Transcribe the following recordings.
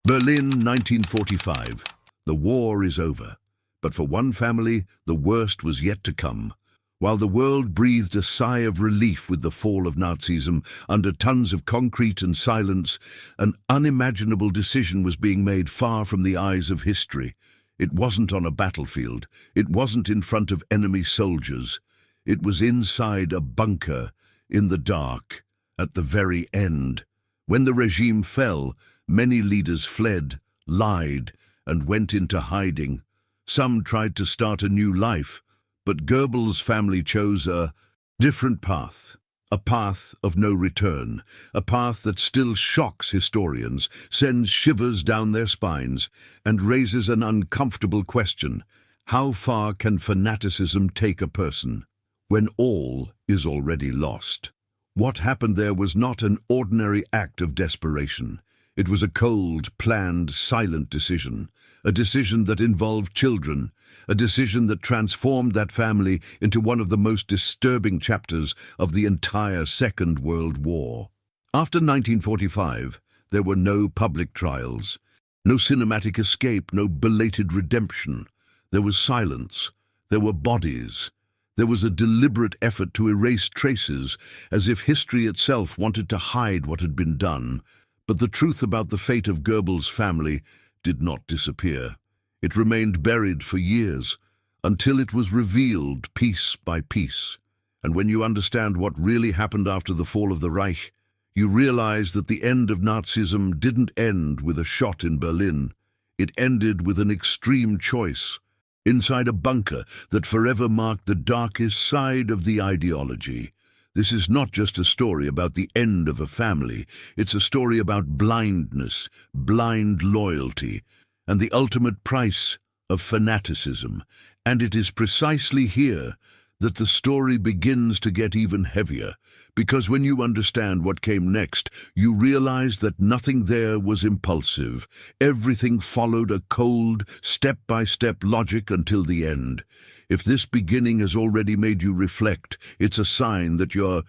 Berlin, 1945. The war is over. But for one family, the worst was yet to come. While the world breathed a sigh of relief with the fall of Nazism, under tons of concrete and silence, an unimaginable decision was being made far from the eyes of history. It wasn't on a battlefield. It wasn't in front of enemy soldiers. It was inside a bunker, in the dark, at the very end. When the regime fell, many leaders fled, lied, and went into hiding. Some tried to start a new life, but Goebbels' family chose a different path, a path of no return, a path that still shocks historians, sends shivers down their spines, and raises an uncomfortable question: how far can fanaticism take a person when all is already lost? What happened there was not an ordinary act of desperation. It was a cold, planned, silent decision, a decision that involved children, a decision that transformed that family into one of the most disturbing chapters of the entire Second World War. After 1945, there were no public trials, no cinematic escape, no belated redemption. There was silence. There were bodies. There was a deliberate effort to erase traces, as if history itself wanted to hide what had been done. But the truth about the fate of Goebbels' family did not disappear. It remained buried for years, until it was revealed piece by piece. And when you understand what really happened after the fall of the Reich, you realize that the end of Nazism didn't end with a shot in Berlin. It ended with an extreme choice, inside a bunker that forever marked the darkest side of the ideology. This is not just a story about the end of a family. It's a story about blindness, blind loyalty, and the ultimate price of fanaticism. And it is precisely here that the story begins to get even heavier, because when you understand what came next, you realize that nothing there was impulsive. Everything followed a cold, step-by-step logic until the end. If this beginning has already made you reflect, it's a sign that you're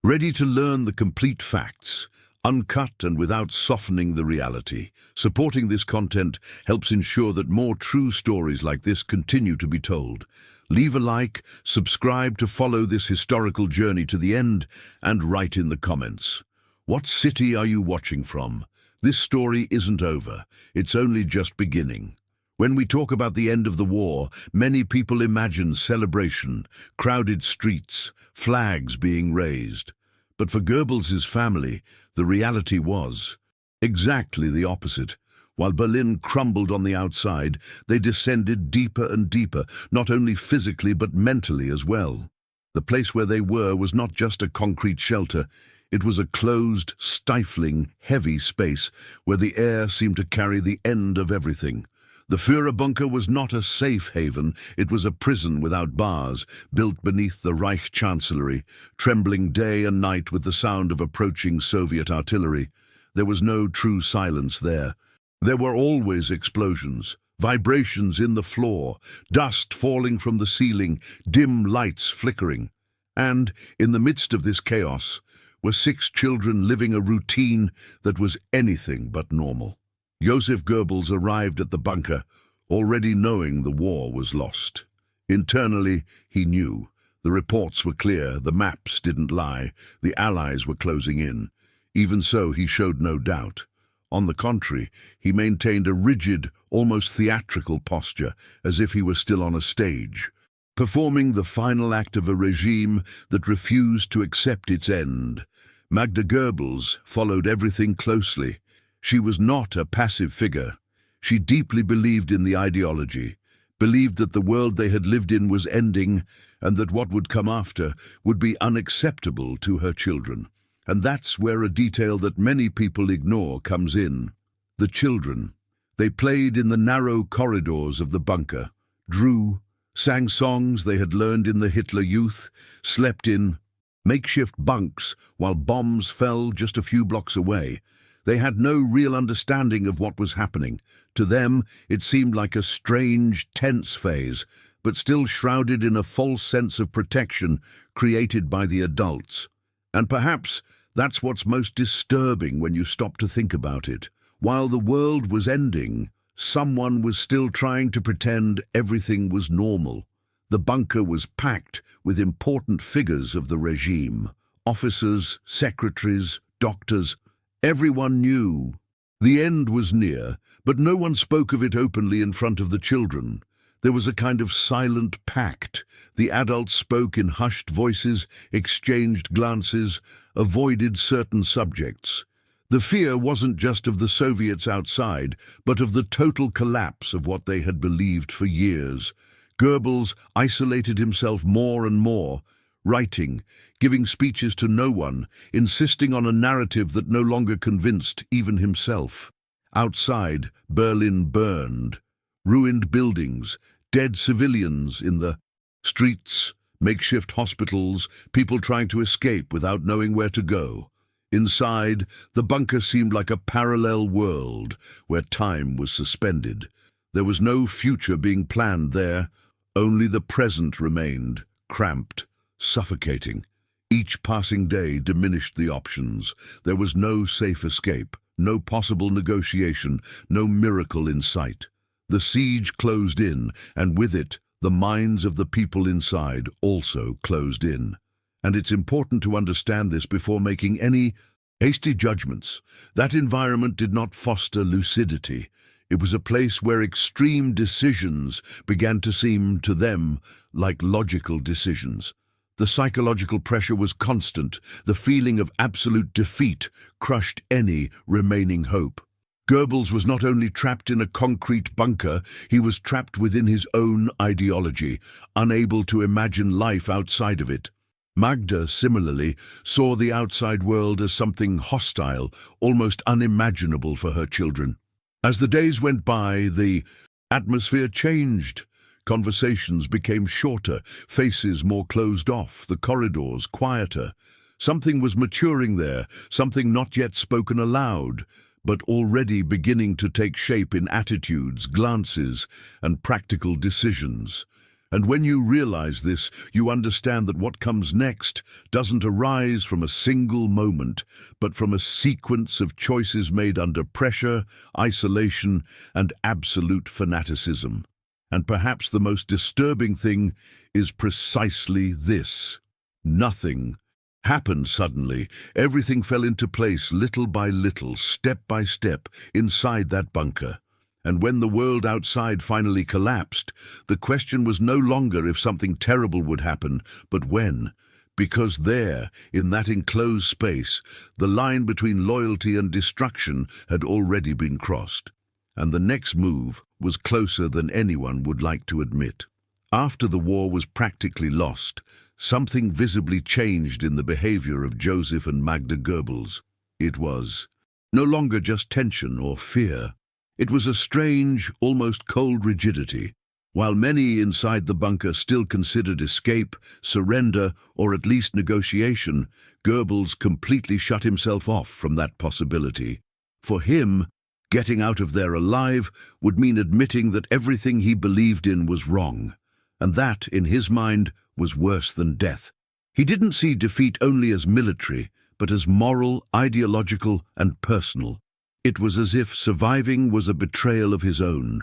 ready to learn the complete facts, uncut and without softening the reality. Supporting this content helps ensure that more true stories like this continue to be told. Leave a like, subscribe to follow this historical journey to the end, and write in the comments. What city are you watching from? This story isn't over. It's only just beginning. When we talk about the end of the war, many people imagine celebration, crowded streets, flags being raised. But for Goebbels' family, the reality was exactly the opposite. While Berlin crumbled on the outside, they descended deeper and deeper, not only physically but mentally as well. The place where they were was not just a concrete shelter. It was a closed, stifling, heavy space where the air seemed to carry the end of everything. The Führer bunker was not a safe haven. It was a prison without bars, built beneath the Reich Chancellery, trembling day and night with the sound of approaching Soviet artillery. There was no true silence there. There were always explosions, vibrations in the floor, dust falling from the ceiling, dim lights flickering. And, in the midst of this chaos, were 6 children living a routine that was anything but normal. Joseph Goebbels arrived at the bunker, already knowing the war was lost. Internally, he knew. The reports were clear, the maps didn't lie, the Allies were closing in. Even so, he showed no doubt. On the contrary, he maintained a rigid, almost theatrical posture, as if he were still on a stage, performing the final act of a regime that refused to accept its end. Magda Goebbels followed everything closely. She was not a passive figure. She deeply believed in the ideology, believed that the world they had lived in was ending, and that what would come after would be unacceptable to her children. And that's where a detail that many people ignore comes in. The children. They played in the narrow corridors of the bunker, drew, sang songs they had learned in the Hitler Youth, slept in makeshift bunks while bombs fell just a few blocks away. They had no real understanding of what was happening. To them, it seemed like a strange, tense phase, but still shrouded in a false sense of protection created by the adults. And perhaps that's what's most disturbing when you stop to think about it. While the world was ending, someone was still trying to pretend everything was normal. The bunker was packed with important figures of the regime. Officers, secretaries, doctors. Everyone knew. The end was near, but no one spoke of it openly in front of the children. There was a kind of silent pact. The adults spoke in hushed voices, exchanged glances, avoided certain subjects. The fear wasn't just of the Soviets outside, but of the total collapse of what they had believed for years. Goebbels isolated himself more and more, writing, giving speeches to no one, insisting on a narrative that no longer convinced even himself. Outside, Berlin burned. Ruined buildings, dead civilians in the streets, makeshift hospitals, people trying to escape without knowing where to go. Inside, the bunker seemed like a parallel world where time was suspended. There was no future being planned there, only the present remained, cramped, suffocating. Each passing day diminished the options. There was no safe escape, no possible negotiation, no miracle in sight. The siege closed in, and with it, the minds of the people inside also closed in. And it's important to understand this before making any hasty judgments. That environment did not foster lucidity. It was a place where extreme decisions began to seem to them like logical decisions. The psychological pressure was constant. The feeling of absolute defeat crushed any remaining hope. Goebbels was not only trapped in a concrete bunker, he was trapped within his own ideology, unable to imagine life outside of it. Magda, similarly, saw the outside world as something hostile, almost unimaginable for her children. As the days went by, the atmosphere changed. Conversations became shorter, faces more closed off, the corridors quieter. Something was maturing there, something not yet spoken aloud, but already beginning to take shape in attitudes, glances, and practical decisions. And when you realize this, you understand that what comes next doesn't arise from a single moment, but from a sequence of choices made under pressure, isolation, and absolute fanaticism. And perhaps the most disturbing thing is precisely this. Nothing happened suddenly. Everything fell into place little by little, step by step, inside that bunker. And when the world outside finally collapsed, the question was no longer if something terrible would happen, but when. Because there, in that enclosed space, the line between loyalty and destruction had already been crossed. And the next move was closer than anyone would like to admit. After the war was practically lost, something visibly changed in the behavior of Joseph and Magda Goebbels. It was no longer just tension or fear. It was a strange, almost cold rigidity. While many inside the bunker still considered escape, surrender, or at least negotiation, Goebbels completely shut himself off from that possibility. For him, getting out of there alive would mean admitting that everything he believed in was wrong, and that, in his mind, was worse than death. He didn't see defeat only as military, but as moral, ideological, and personal. It was as if surviving was a betrayal of his own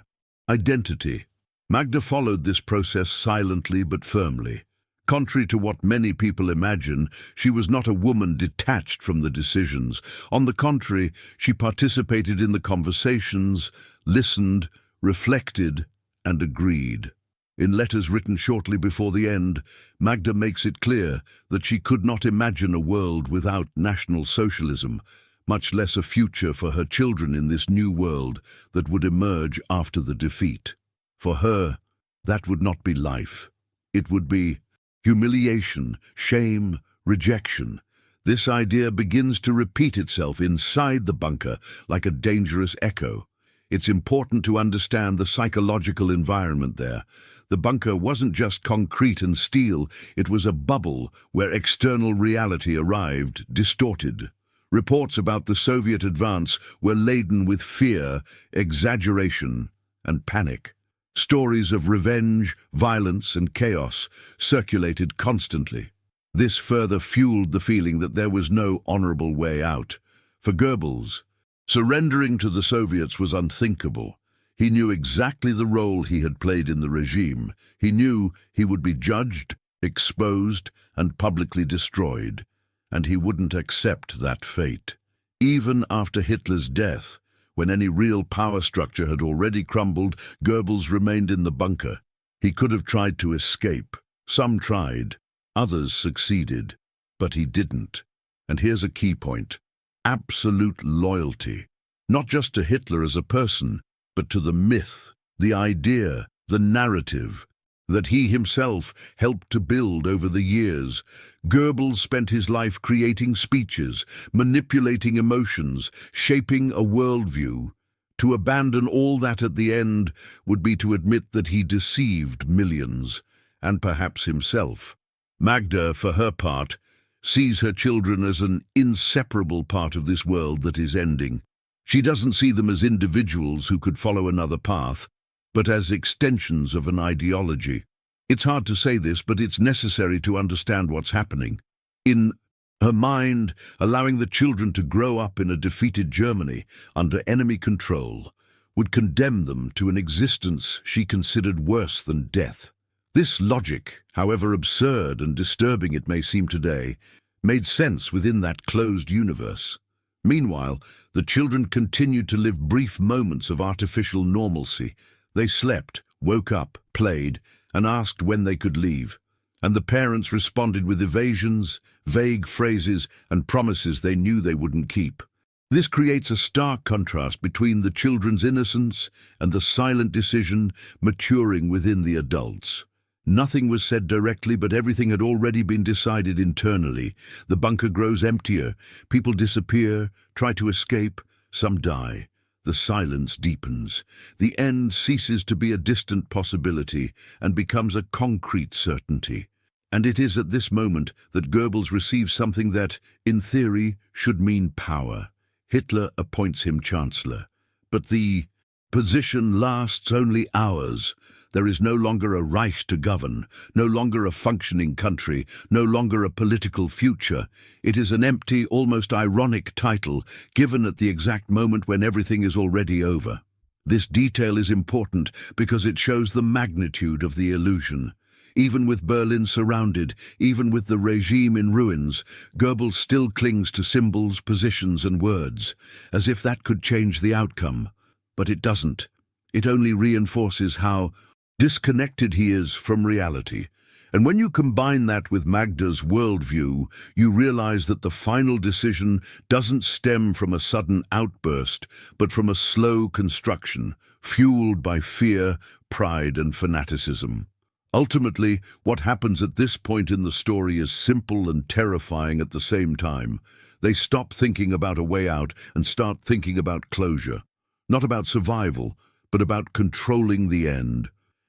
identity. Magda followed this process silently but firmly. Contrary to what many people imagine, she was not a woman detached from the decisions. On the contrary, she participated in the conversations, listened, reflected, and agreed. In letters written shortly before the end, Magda makes it clear that she could not imagine a world without National Socialism, much less a future for her children in this new world that would emerge after the defeat. For her, that would not be life. It would be humiliation, shame, rejection. This idea begins to repeat itself inside the bunker like a dangerous echo. It's important to understand the psychological environment there. The bunker wasn't just concrete and steel, it was a bubble where external reality arrived, distorted. Reports about the Soviet advance were laden with fear, exaggeration, and panic. Stories of revenge, violence, and chaos circulated constantly. This further fueled the feeling that there was no honorable way out. For Goebbels, Surrendering to the Soviets was unthinkable. He knew exactly the role he had played in the regime. He knew he would be judged, exposed, and publicly destroyed, and he wouldn't accept that fate. Even after Hitler's death, when any real power structure had already crumbled, Goebbels remained in the bunker. He could have tried to escape. Some tried, others succeeded, but he didn't. And here's a key point: absolute loyalty, not just to Hitler as a person, but to the myth, the idea, the narrative that he himself helped to build over the years. Goebbels spent his life creating speeches, manipulating emotions, shaping a worldview. To abandon all that at the end would be to admit that he deceived millions, and perhaps himself. Magda, for her part, sees her children as an inseparable part of this world that is ending. She doesn't see them as individuals who could follow another path, but as extensions of an ideology. It's hard to say this, but it's necessary to understand what's happening. In her mind, allowing the children to grow up in a defeated Germany under enemy control would condemn them to an existence she considered worse than death. This logic, however absurd and disturbing it may seem today, made sense within that closed universe. Meanwhile, the children continued to live brief moments of artificial normalcy. They slept, woke up, played, and asked when they could leave. And the parents responded with evasions, vague phrases, and promises they knew they wouldn't keep. This creates a stark contrast between the children's innocence and the silent decision maturing within the adults. Nothing was said directly, but everything had already been decided internally. The bunker grows emptier. People disappear, try to escape, some die. The silence deepens. The end ceases to be a distant possibility and becomes a concrete certainty. And it is at this moment that Goebbels receives something that, in theory, should mean power. Hitler appoints him chancellor. But the position lasts only hours. There is no longer a Reich to govern, no longer a functioning country, no longer a political future. It is an empty, almost ironic title, given at the exact moment when everything is already over. This detail is important because it shows the magnitude of the illusion. Even with Berlin surrounded, even with the regime in ruins, Goebbels still clings to symbols, positions, and words, as if that could change the outcome. But it doesn't. It only reinforces how disconnected he is from reality. And when you combine that with Magda's worldview, you realize that the final decision doesn't stem from a sudden outburst, but from a slow construction, fueled by fear, pride, and fanaticism. Ultimately, what happens at this point in the story is simple and terrifying at the same time. They stop thinking about a way out and start thinking about closure. Not about survival, but about controlling the end.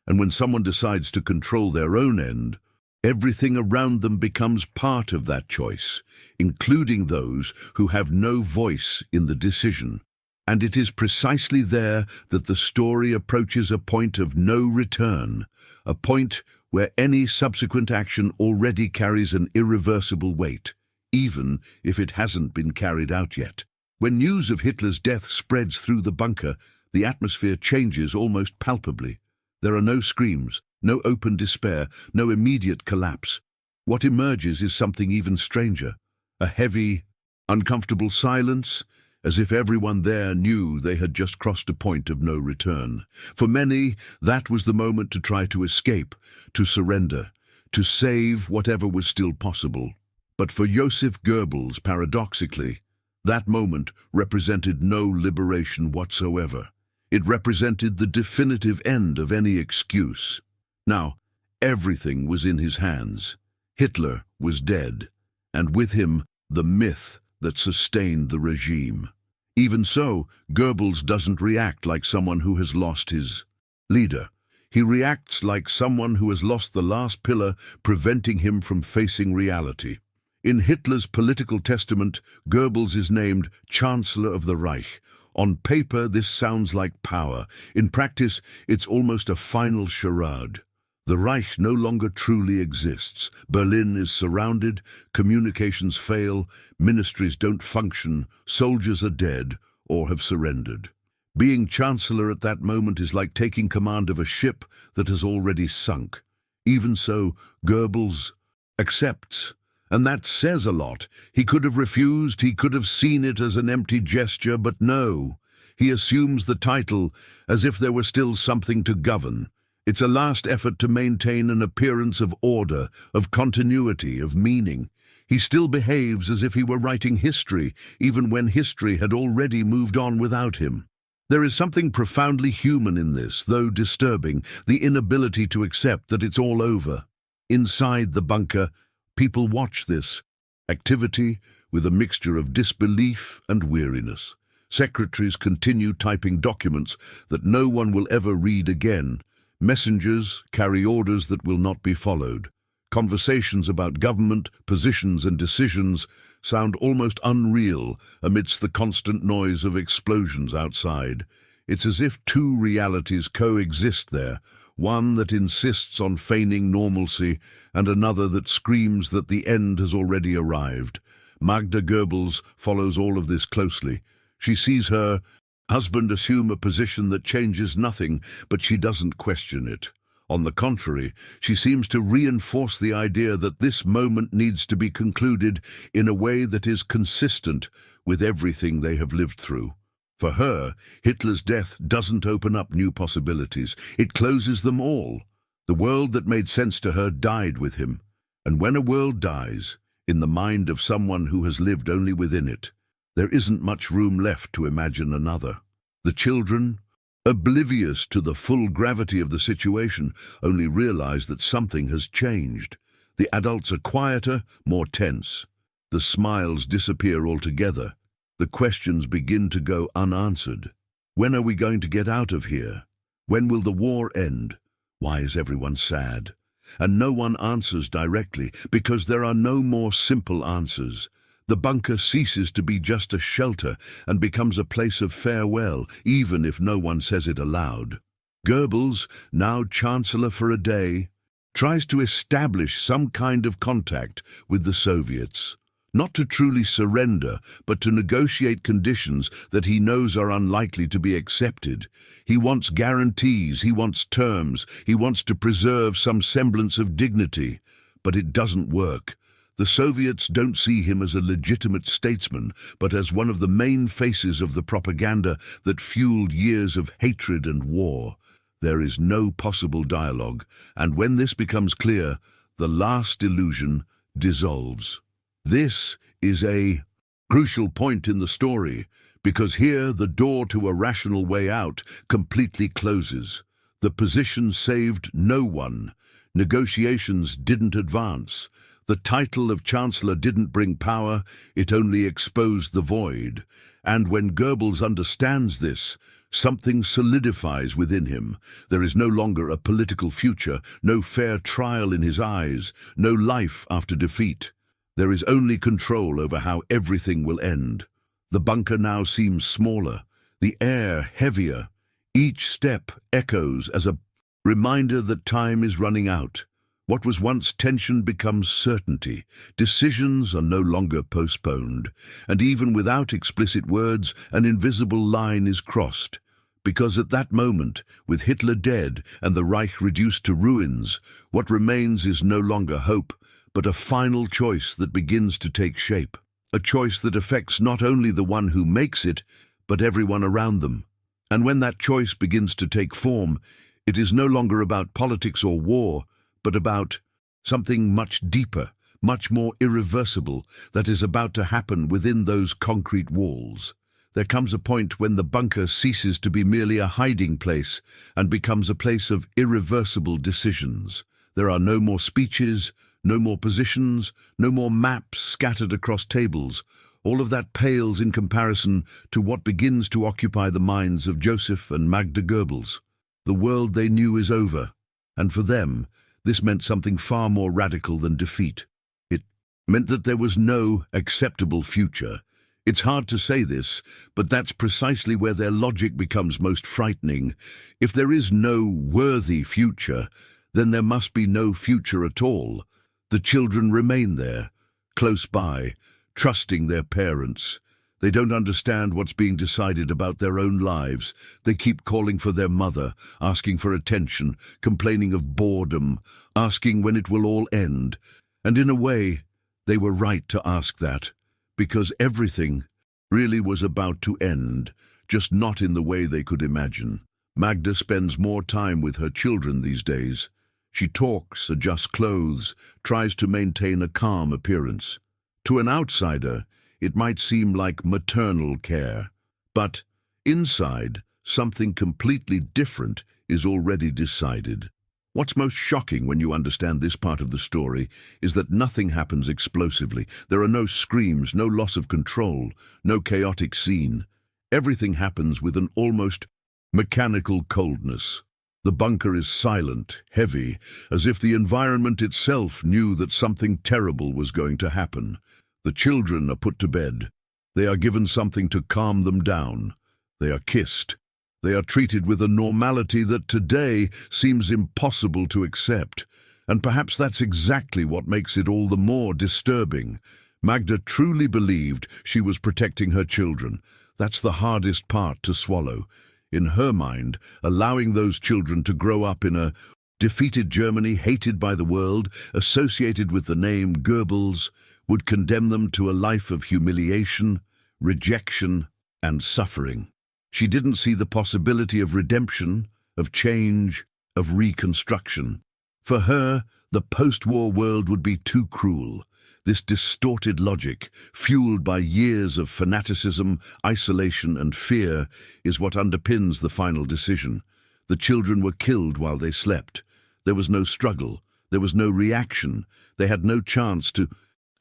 And when someone decides to control their own end, everything around them becomes part of that choice, including those who have no voice in the decision. And it is precisely there that the story approaches a point of no return, a point where any subsequent action already carries an irreversible weight, even if it hasn't been carried out yet. When news of Hitler's death spreads through the bunker, the atmosphere changes almost palpably. There are no screams, no open despair, no immediate collapse. What emerges is something even stranger, a heavy, uncomfortable silence, as if everyone there knew they had just crossed a point of no return. For many, that was the moment to try to escape, to surrender, to save whatever was still possible. But for Joseph Goebbels, paradoxically, that moment represented no liberation whatsoever. It represented the definitive end of any excuse. Now, everything was in his hands. Hitler was dead, and with him, the myth that sustained the regime. Even so, Goebbels doesn't react like someone who has lost his leader. He reacts like someone who has lost the last pillar, preventing him from facing reality. In Hitler's political testament, Goebbels is named Chancellor of the Reich. On paper, this sounds like power. In practice, it's almost a final charade. The Reich no longer truly exists. Berlin is surrounded, communications fail, ministries don't function, soldiers are dead, or have surrendered. Being Chancellor at that moment is like taking command of a ship that has already sunk. Even so, Goebbels accepts. And that says a lot. He could have refused, he could have seen it as an empty gesture, but no. He assumes the title as if there were still something to govern. It's a last effort to maintain an appearance of order, of continuity, of meaning. He still behaves as if he were writing history, even when history had already moved on without him. There is something profoundly human in this, though disturbing, the inability to accept that it's all over. Inside the bunker, people watch this activity with a mixture of disbelief and weariness. Secretaries continue typing documents that no one will ever read again. Messengers carry orders that will not be followed. Conversations about government, positions and decisions sound almost unreal amidst the constant noise of explosions outside. It's as if two realities coexist there, one that insists on feigning normalcy and another that screams that the end has already arrived. Magda Goebbels follows all of this closely. She sees her husband assume a position that changes nothing, but she doesn't question it. On the contrary, she seems to reinforce the idea that this moment needs to be concluded in a way that is consistent with everything they have lived through. For her, Hitler's death doesn't open up new possibilities. It closes them all. The world that made sense to her died with him. And when a world dies, in the mind of someone who has lived only within it, there isn't much room left to imagine another. The children, oblivious to the full gravity of the situation, only realize that something has changed. The adults are quieter, more tense. The smiles disappear altogether. The questions begin to go unanswered. When are we going to get out of here? When will the war end? Why is everyone sad? And no one answers directly, because there are no more simple answers. The bunker ceases to be just a shelter and becomes a place of farewell, even if no one says it aloud. Goebbels, now Chancellor for a day, tries to establish some kind of contact with the Soviets. Not to truly surrender, but to negotiate conditions that he knows are unlikely to be accepted. He wants guarantees, he wants terms, he wants to preserve some semblance of dignity. But it doesn't work. The Soviets don't see him as a legitimate statesman, but as one of the main faces of the propaganda that fueled years of hatred and war. There is no possible dialogue, and when this becomes clear, the last illusion dissolves. This is a crucial point in the story, because here the door to a rational way out completely closes. The position saved no one. Negotiations didn't advance. The title of Chancellor didn't bring power, it only exposed the void. And when Goebbels understands this, something solidifies within him. There is no longer a political future, no fair trial in his eyes, no life after defeat. There is only control over how everything will end. The bunker now seems smaller, the air heavier. Each step echoes as a reminder that time is running out. What was once tension becomes certainty. Decisions are no longer postponed. And even without explicit words, an invisible line is crossed. Because at that moment, with Hitler dead and the Reich reduced to ruins, what remains is no longer hope, but a final choice that begins to take shape. A choice that affects not only the one who makes it, but everyone around them. And when that choice begins to take form, it is no longer about politics or war, but about something much deeper, much more irreversible, that is about to happen within those concrete walls. There comes a point when the bunker ceases to be merely a hiding place and becomes a place of irreversible decisions. There are no more speeches, no more positions, no more maps scattered across tables. All of that pales in comparison to what begins to occupy the minds of Joseph and Magda Goebbels. The world they knew is over, and for them, this meant something far more radical than defeat. It meant that there was no acceptable future. It's hard to say this, but that's precisely where their logic becomes most frightening. If there is no worthy future, then there must be no future at all. The children remain there, close by, trusting their parents. They don't understand what's being decided about their own lives. They keep calling for their mother, asking for attention, complaining of boredom, asking when it will all end. And in a way, they were right to ask that, because everything really was about to end, just not in the way they could imagine. Magda spends more time with her children these days. She talks, adjusts clothes, tries to maintain a calm appearance. To an outsider, it might seem like maternal care. But inside, something completely different is already decided. What's most shocking when you understand this part of the story is that nothing happens explosively. There are no screams, no loss of control, no chaotic scene. Everything happens with an almost mechanical coldness. The bunker is silent, heavy, as if the environment itself knew that something terrible was going to happen. The children are put to bed. They are given something to calm them down. They are kissed. They are treated with a normality that today seems impossible to accept. And perhaps that's exactly what makes it all the more disturbing. Magda truly believed she was protecting her children. That's the hardest part to swallow. In her mind, allowing those children to grow up in a defeated Germany, hated by the world, associated with the name Goebbels, would condemn them to a life of humiliation, rejection, and suffering. She didn't see the possibility of redemption, of change, of reconstruction. For her, the post-war world would be too cruel. This distorted logic, fueled by years of fanaticism, isolation, and fear, is what underpins the final decision. The children were killed while they slept. There was no struggle. There was no reaction. They had no chance to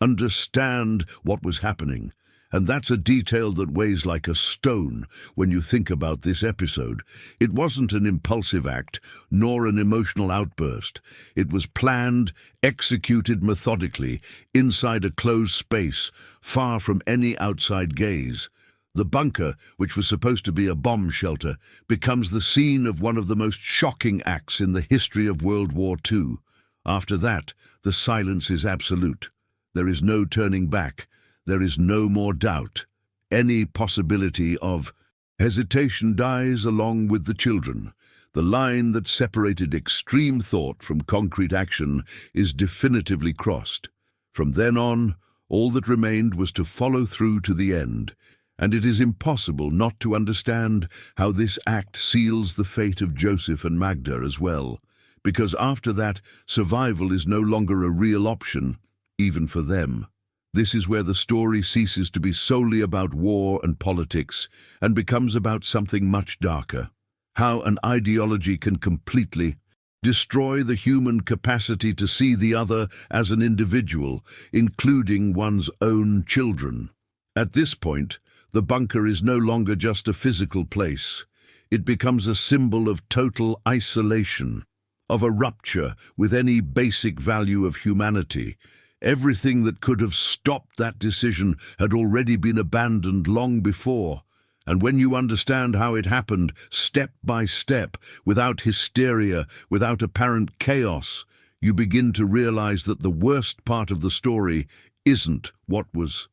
understand what was happening. And that's a detail that weighs like a stone when you think about this episode. It wasn't an impulsive act, nor an emotional outburst. It was planned, executed methodically, inside a closed space, far from any outside gaze. The bunker, which was supposed to be a bomb shelter, becomes the scene of one of the most shocking acts in the history of World War II. After that, the silence is absolute. There is no turning back. There is no more doubt. Any possibility of hesitation dies along with the children. The line that separated extreme thought from concrete action is definitively crossed. From then on, all that remained was to follow through to the end, and it is impossible not to understand how this act seals the fate of Joseph and Magda as well, because after that, survival is no longer a real option, even for them. This is where the story ceases to be solely about war and politics and becomes about something much darker. How an ideology can completely destroy the human capacity to see the other as an individual, including one's own children. At this point, the bunker is no longer just a physical place. It becomes a symbol of total isolation, of a rupture with any basic value of humanity. Everything that could have stopped that decision had already been abandoned long before. And when you understand how it happened, step by step, without hysteria, without apparent chaos, you begin to realize that the worst part of the story isn't what was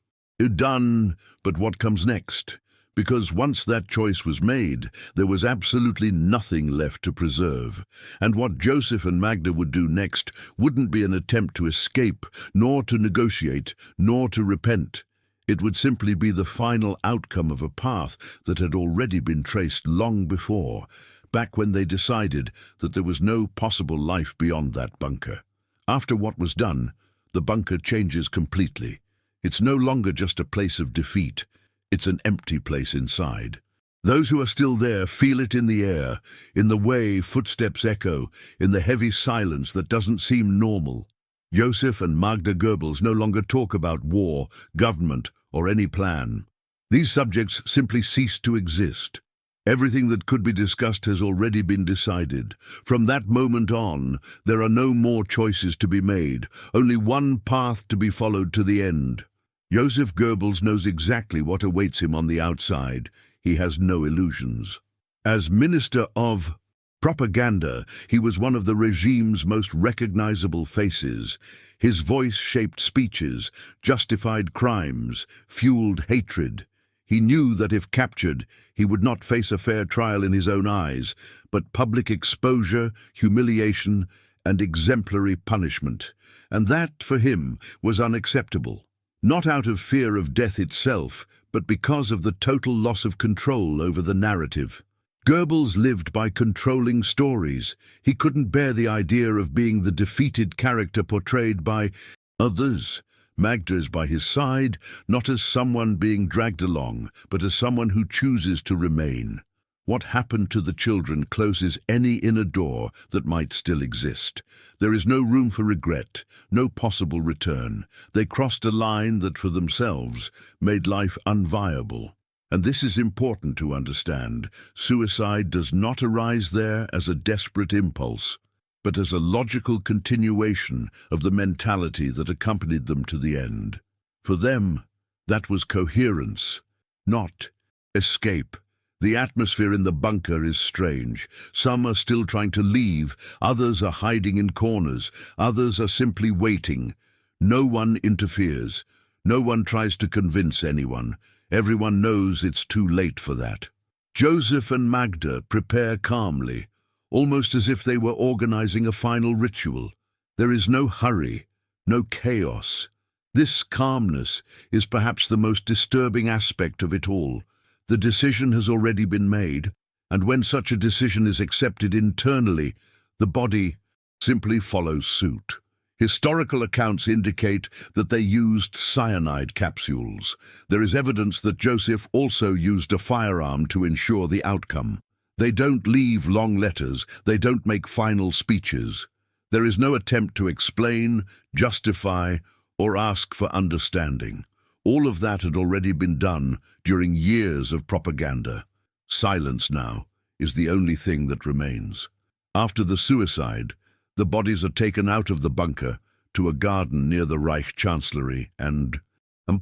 done, but what comes next. Because once that choice was made, there was absolutely nothing left to preserve. And what Joseph and Magda would do next wouldn't be an attempt to escape, nor to negotiate, nor to repent. It would simply be the final outcome of a path that had already been traced long before, back when they decided that there was no possible life beyond that bunker. After what was done, the bunker changes completely. It's no longer just a place of defeat. It's an empty place inside. Those who are still there feel it in the air, in the way footsteps echo, in the heavy silence that doesn't seem normal. Joseph and Magda Goebbels no longer talk about war, government, or any plan. These subjects simply cease to exist. Everything that could be discussed has already been decided. From that moment on, there are no more choices to be made, only one path to be followed to the end. Joseph Goebbels knows exactly what awaits him on the outside. He has no illusions. As Minister of Propaganda, he was one of the regime's most recognizable faces. His voice shaped speeches, justified crimes, fueled hatred. He knew that if captured, he would not face a fair trial in his own eyes, but public exposure, humiliation, and exemplary punishment. And that, for him, was unacceptable. Not out of fear of death itself, but because of the total loss of control over the narrative. Goebbels lived by controlling stories. He couldn't bear the idea of being the defeated character portrayed by others. Magda is by his side, not as someone being dragged along, but as someone who chooses to remain. What happened to the children closes any inner door that might still exist. There is no room for regret, no possible return. They crossed a line that for themselves made life unviable. And this is important to understand. Suicide does not arise there as a desperate impulse, but as a logical continuation of the mentality that accompanied them to the end. For them, that was coherence, not escape. The atmosphere in the bunker is strange. Some are still trying to leave, others are hiding in corners, others are simply waiting. No one interferes. No one tries to convince anyone. Everyone knows it's too late for that. Joseph and Magda prepare calmly, almost as if they were organizing a final ritual. There is no hurry, no chaos. This calmness is perhaps the most disturbing aspect of it all. The decision has already been made, and when such a decision is accepted internally, the body simply follows suit. Historical accounts indicate that they used cyanide capsules. There is evidence that Joseph also used a firearm to ensure the outcome. They don't leave long letters, they don't make final speeches. There is no attempt to explain, justify, or ask for understanding. All of that had already been done during years of propaganda. Silence now is the only thing that remains. After the suicide, the bodies are taken out of the bunker to a garden near the Reich Chancellery and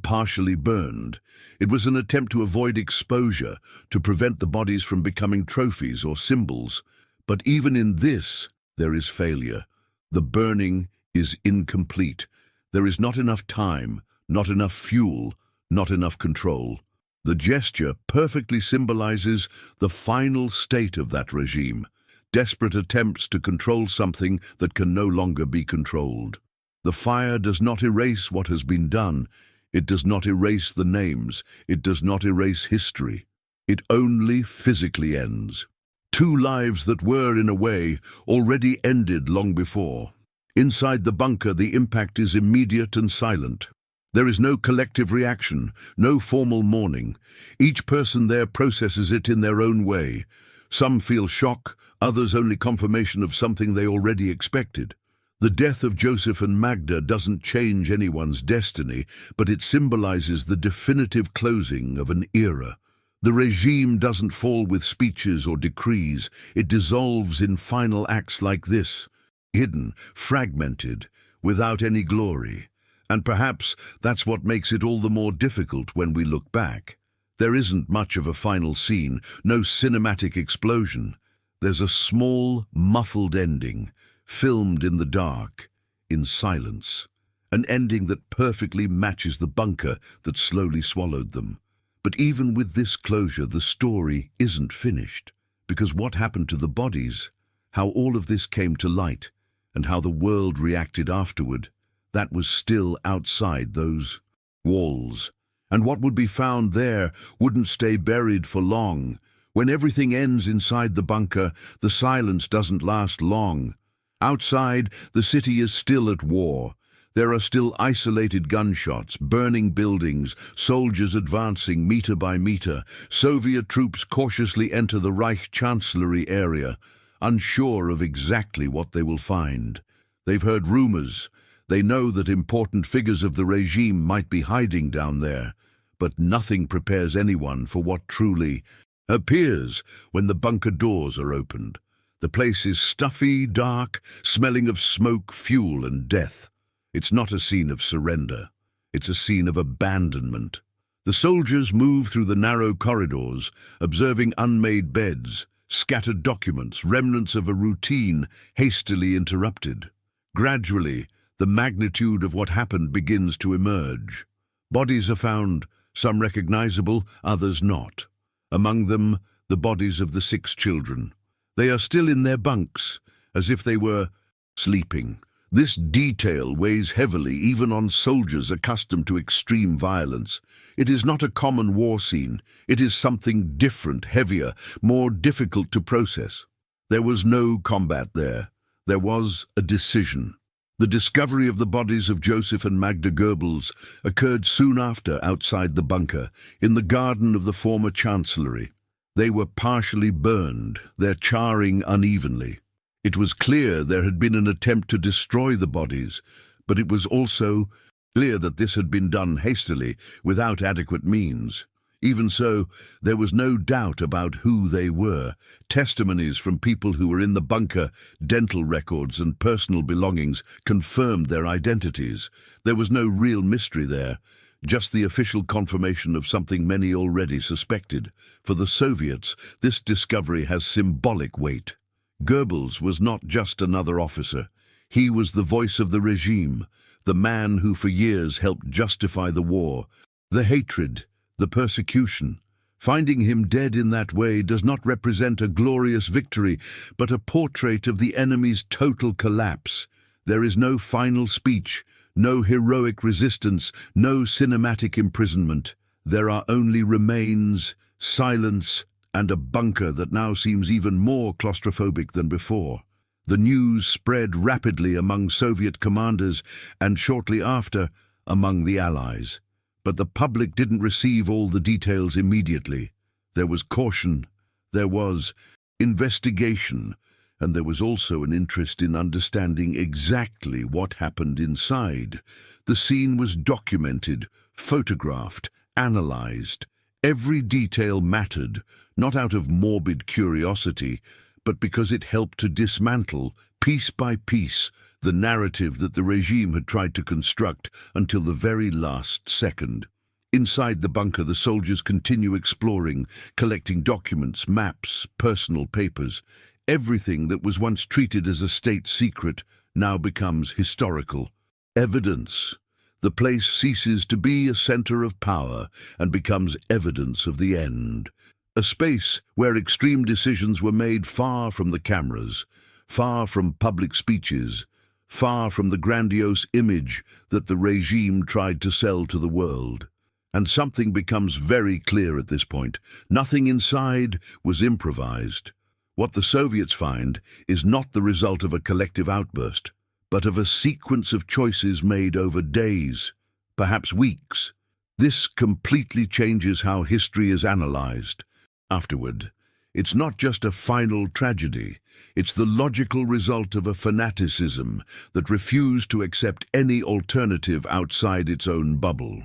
partially burned. It was an attempt to avoid exposure, to prevent the bodies from becoming trophies or symbols. But even in this, there is failure. The burning is incomplete. There is not enough time, not enough fuel, not enough control. The gesture perfectly symbolizes the final state of that regime. Desperate attempts to control something that can no longer be controlled. The fire does not erase what has been done. It does not erase the names. It does not erase history. It only physically ends. Two lives that were, in a way, already ended long before. Inside the bunker, the impact is immediate and silent. There is no collective reaction, no formal mourning. Each person there processes it in their own way. Some feel shock, others only confirmation of something they already expected. The death of Joseph and Magda doesn't change anyone's destiny, but it symbolizes the definitive closing of an era. The regime doesn't fall with speeches or decrees. It dissolves in final acts like this, hidden, fragmented, without any glory. And perhaps that's what makes it all the more difficult when we look back. There isn't much of a final scene, no cinematic explosion. There's a small, muffled ending, filmed in the dark, in silence. An ending that perfectly matches the bunker that slowly swallowed them. But even with this closure, the story isn't finished. Because what happened to the bodies, how all of this came to light, and how the world reacted afterward, that was still outside those walls. And what would be found there wouldn't stay buried for long. When everything ends inside the bunker, the silence doesn't last long. Outside, the city is still at war. There are still isolated gunshots, burning buildings, soldiers advancing meter by meter. Soviet troops cautiously enter the Reich Chancellery area, unsure of exactly what they will find. They've heard rumors. They know that important figures of the regime might be hiding down there, but nothing prepares anyone for what truly appears when the bunker doors are opened. The place is stuffy, dark, smelling of smoke, fuel, and death. It's not a scene of surrender. It's a scene of abandonment. The soldiers move through the narrow corridors, observing unmade beds, scattered documents, remnants of a routine hastily interrupted. Gradually, the magnitude of what happened begins to emerge. Bodies are found some recognizable, others not. Among them, the bodies of the 6 children. They are still in their bunks, as if they were sleeping. This detail weighs heavily even on soldiers accustomed to extreme violence. It is not a common war scene. It is something different, heavier, more difficult to process. There was no combat there. There was a decision. The discovery of the bodies of Joseph and Magda Goebbels occurred soon after outside the bunker, in the garden of the former chancellery. They were partially burned, their charring unevenly. It was clear there had been an attempt to destroy the bodies, but it was also clear that this had been done hastily, without adequate means. Even so, there was no doubt about who they were. Testimonies from people who were in the bunker, dental records and personal belongings confirmed their identities. There was no real mystery there, just the official confirmation of something many already suspected. For the Soviets, this discovery has symbolic weight. Goebbels was not just another officer. He was the voice of the regime, the man who for years helped justify the war, the hatred, the persecution. Finding him dead in that way does not represent a glorious victory, but a portrait of the enemy's total collapse. There is no final speech, no heroic resistance, no cinematic imprisonment. There are only remains, silence, and a bunker that now seems even more claustrophobic than before. The news spread rapidly among Soviet commanders and shortly after among the Allies. But the public didn't receive all the details immediately. There was caution, there was investigation, and there was also an interest in understanding exactly what happened inside. The scene was documented, photographed, analyzed. Every detail mattered, not out of morbid curiosity, but because it helped to dismantle, piece by piece, the narrative that the regime had tried to construct until the very last second. Inside the bunker, the soldiers continue exploring, collecting documents, maps, personal papers. Everything that was once treated as a state secret now becomes historical evidence. The place ceases to be a center of power and becomes evidence of the end. A space where extreme decisions were made far from the cameras, far from public speeches, far from the grandiose image that the regime tried to sell to the world. And something becomes very clear at this point. Nothing inside was improvised. What the Soviets find is not the result of a collective outburst, but of a sequence of choices made over days, perhaps weeks. This completely changes how history is analyzed. Afterward, it's not just a final tragedy, it's the logical result of a fanaticism that refused to accept any alternative outside its own bubble.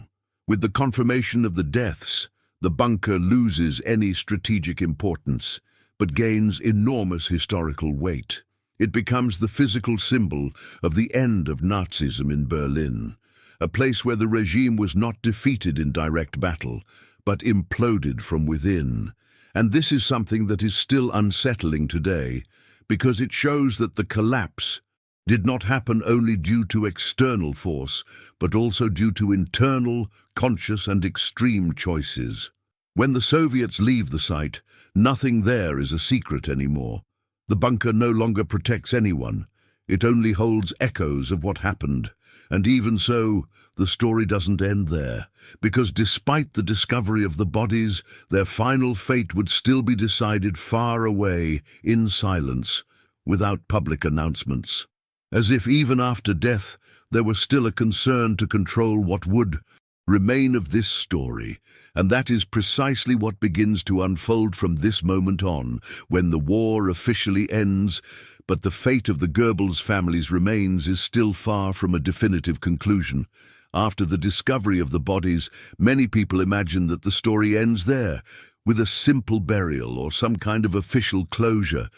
With the confirmation of the deaths, the bunker loses any strategic importance, but gains enormous historical weight. It becomes the physical symbol of the end of Nazism in Berlin, a place where the regime was not defeated in direct battle, but imploded from within. And this is something that is still unsettling today, because it shows that the collapse did not happen only due to external force, but also due to internal, conscious and extreme choices. When the Soviets leave the site, nothing there is a secret anymore. The bunker no longer protects anyone. It only holds echoes of what happened. And even so, the story doesn't end there, because despite the discovery of the bodies, their final fate would still be decided far away, in silence, without public announcements. As if even after death, there was still a concern to control what would remain of this story, and that is precisely what begins to unfold from this moment on, when the war officially ends, but the fate of the Goebbels family's remains is still far from a definitive conclusion. After the discovery of the bodies, many people imagine that the story ends there, with a simple burial or some kind of official closure,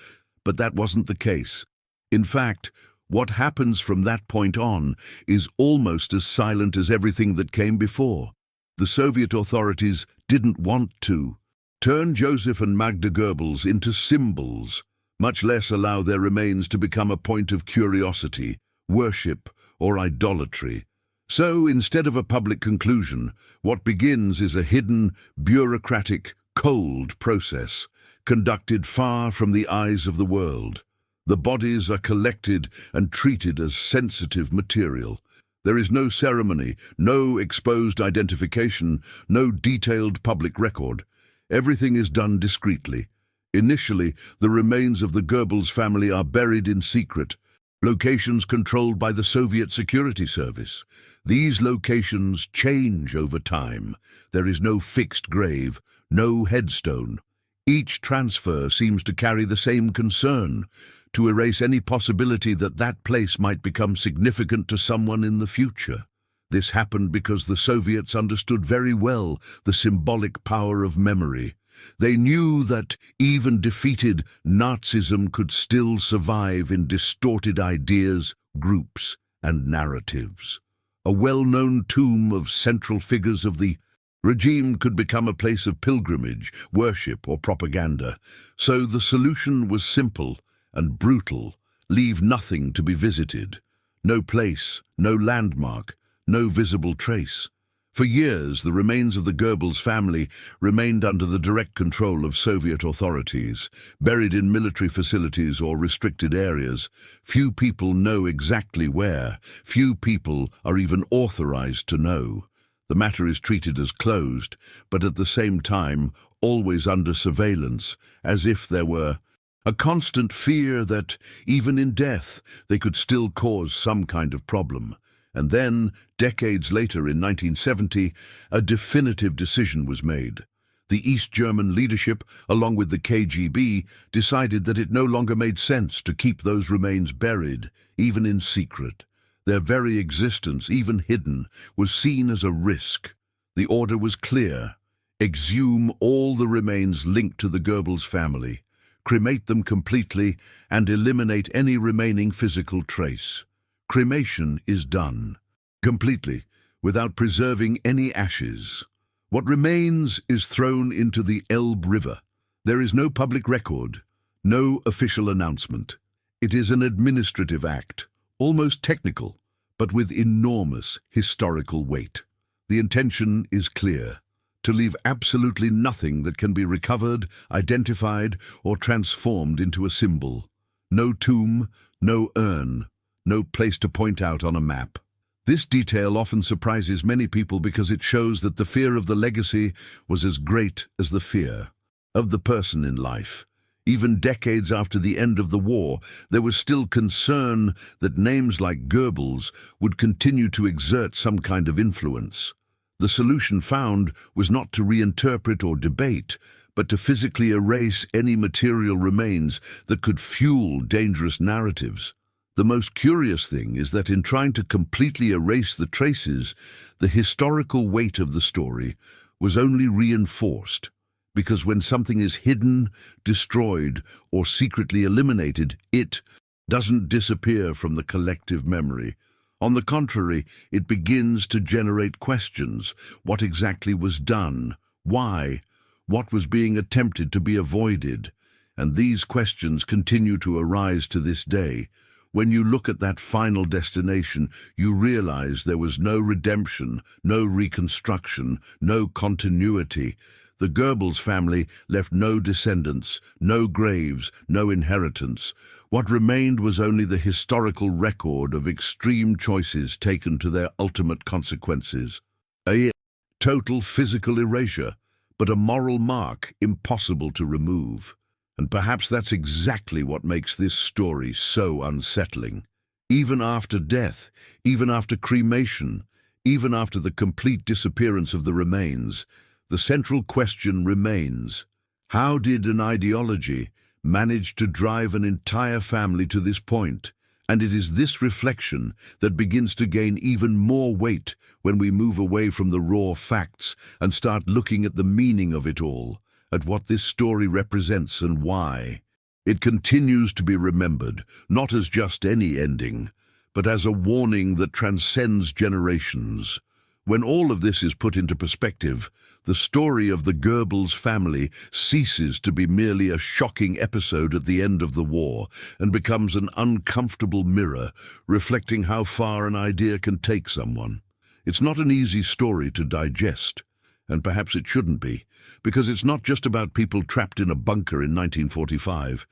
but that wasn't the case. In fact, what happens from that point on is almost as silent as everything that came before. The Soviet authorities didn't want to turn Joseph and Magda Goebbels into symbols, much less allow their remains to become a point of curiosity, worship, or idolatry. So, instead of a public conclusion, what begins is a hidden, bureaucratic, cold process, conducted far from the eyes of the world. The bodies are collected and treated as sensitive material. There is no ceremony, no exposed identification, no detailed public record. Everything is done discreetly. Initially, the remains of the Goebbels family are buried in secret, locations controlled by the Soviet Security Service. These locations change over time. There is no fixed grave, no headstone. Each transfer seems to carry the same concern, to erase any possibility that that place might become significant to someone in the future. This happened because the Soviets understood very well the symbolic power of memory. They knew that, even defeated, Nazism could still survive in distorted ideas, groups, and narratives. A well-known tomb of central figures of the regime could become a place of pilgrimage, worship, or propaganda. So the solution was simple and brutal: leave nothing to be visited. No place, no landmark, no visible trace. For years, the remains of the Goebbels family remained under the direct control of Soviet authorities, buried in military facilities or restricted areas. Few people know exactly where. Few people are even authorized to know. The matter is treated as closed, but at the same time, always under surveillance, as if there were a constant fear that, even in death, they could still cause some kind of problem. And then, decades later in 1970, a definitive decision was made. The East German leadership, along with the KGB, decided that it no longer made sense to keep those remains buried, even in secret. Their very existence, even hidden, was seen as a risk. The order was clear: exhume all the remains linked to the Goebbels family, cremate them completely, and eliminate any remaining physical trace. Cremation is done, completely, without preserving any ashes. What remains is thrown into the Elbe River. There is no public record, no official announcement. It is an administrative act, almost technical, but with enormous historical weight. The intention is clear: to leave absolutely nothing that can be recovered, identified, or transformed into a symbol. No tomb, no urn, no place to point out on a map. This detail often surprises many people because it shows that the fear of the legacy was as great as the fear of the person in life. Even decades after the end of the war, there was still concern that names like Goebbels would continue to exert some kind of influence. The solution found was not to reinterpret or debate, but to physically erase any material remains that could fuel dangerous narratives. The most curious thing is that in trying to completely erase the traces, the historical weight of the story was only reinforced, because when something is hidden, destroyed, or secretly eliminated, it doesn't disappear from the collective memory. On the contrary, it begins to generate questions. What exactly was done? Why? What was being attempted to be avoided? And these questions continue to arise to this day. When you look at that final destination, you realize there was no redemption, no reconstruction, no continuity. The Goebbels family left no descendants, no graves, no inheritance. What remained was only the historical record of extreme choices taken to their ultimate consequences. A total physical erasure, but a moral mark impossible to remove. And perhaps that's exactly what makes this story so unsettling. Even after death, even after cremation, even after the complete disappearance of the remains, the central question remains: how did an ideology manage to drive an entire family to this point? And it is this reflection that begins to gain even more weight when we move away from the raw facts and start looking at the meaning of it all, at what this story represents and why. It continues to be remembered, not as just any ending, but as a warning that transcends generations. When all of this is put into perspective, the story of the Goebbels family ceases to be merely a shocking episode at the end of the war and becomes an uncomfortable mirror reflecting how far an idea can take someone. It's not an easy story to digest, and perhaps it shouldn't be, because it's not just about people trapped in a bunker in 1945.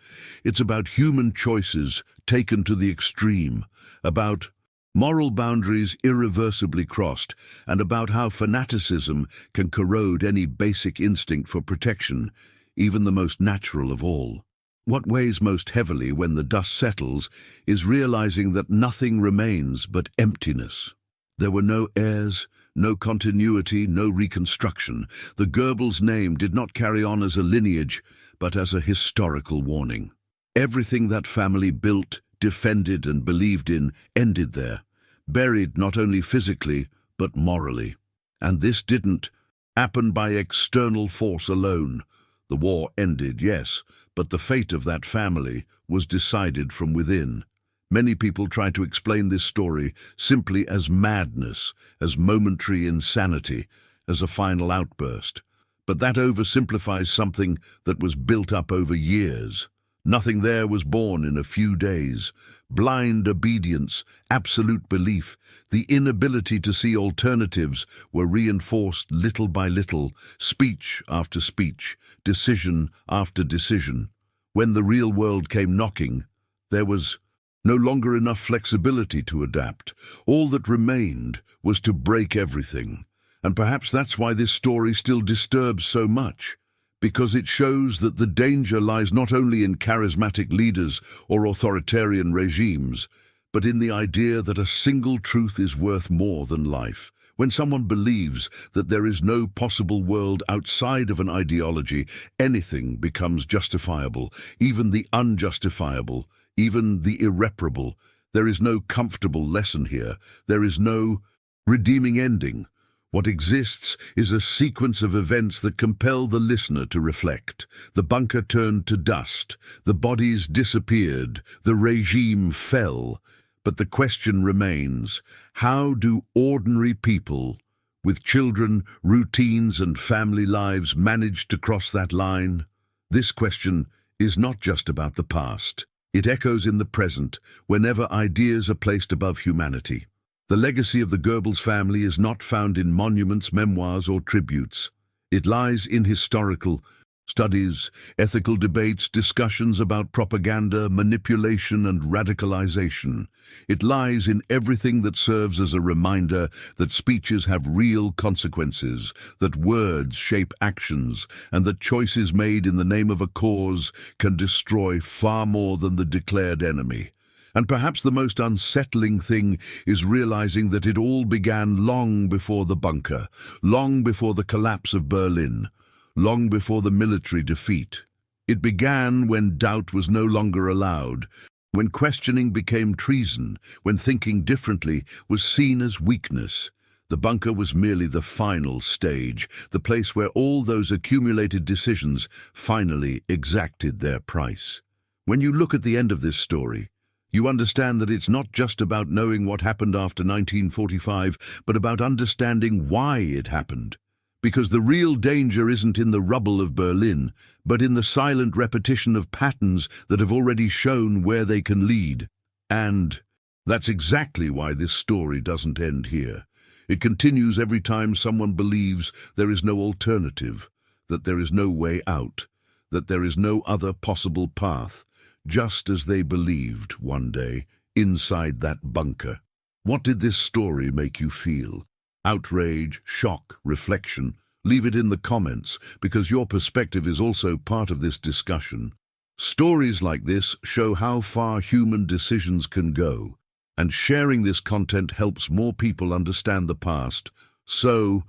It's about human choices taken to the extreme, about moral boundaries irreversibly crossed, and about how fanaticism can corrode any basic instinct for protection, even the most natural of all. What weighs most heavily when the dust settles is realizing that nothing remains but emptiness. There were no heirs, no continuity, no reconstruction. The Goebbels name did not carry on as a lineage, but as a historical warning. Everything that family built, defended, and believed in ended there, buried not only physically, but morally. And this didn't happen by external force alone. The war ended, yes, but the fate of that family was decided from within. Many people try to explain this story simply as madness, as momentary insanity, as a final outburst. But that oversimplifies something that was built up over years. Nothing there was born in a few days. Blind obedience, absolute belief, the inability to see alternatives were reinforced little by little, speech after speech, decision after decision. When the real world came knocking, there was no longer enough flexibility to adapt. All that remained was to break everything. And perhaps that's why this story still disturbs so much, because it shows that the danger lies not only in charismatic leaders or authoritarian regimes, but in the idea that a single truth is worth more than life. When someone believes that there is no possible world outside of an ideology, anything becomes justifiable, even the unjustifiable, even the irreparable. There is no comfortable lesson here. There is no redeeming ending. What exists is a sequence of events that compel the listener to reflect. The bunker turned to dust. The bodies disappeared. The regime fell. But the question remains, how do ordinary people, with children, routines, and family lives, manage to cross that line? This question is not just about the past. It echoes in the present, whenever ideas are placed above humanity. The legacy of the Goebbels family is not found in monuments, memoirs, or tributes. It lies in historical studies, ethical debates, discussions about propaganda, manipulation, and radicalization. It lies in everything that serves as a reminder that speeches have real consequences, that words shape actions, and that choices made in the name of a cause can destroy far more than the declared enemy. And perhaps the most unsettling thing is realizing that it all began long before the bunker, long before the collapse of Berlin, long before the military defeat. It began when doubt was no longer allowed, when questioning became treason, when thinking differently was seen as weakness. The bunker was merely the final stage, the place where all those accumulated decisions finally exacted their price. When you look at the end of this story, you understand that it's not just about knowing what happened after 1945, but about understanding why it happened. Because the real danger isn't in the rubble of Berlin, but in the silent repetition of patterns that have already shown where they can lead. And that's exactly why this story doesn't end here. It continues every time someone believes there is no alternative, that there is no way out, that there is no other possible path, just as they believed one day inside that bunker. What did this story make you feel? Outrage, shock, reflection? Leave it in the comments, because your perspective is also part of this discussion. Stories like this show how far human decisions can go, and sharing this content helps more people understand the past, so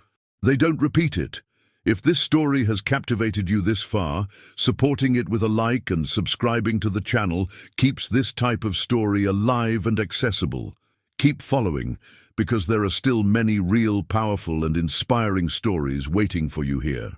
they don't repeat it. If this story has captivated you this far, supporting it with a like and subscribing to the channel keeps this type of story alive and accessible. Keep following, because there are still many real, powerful, and inspiring stories waiting for you here.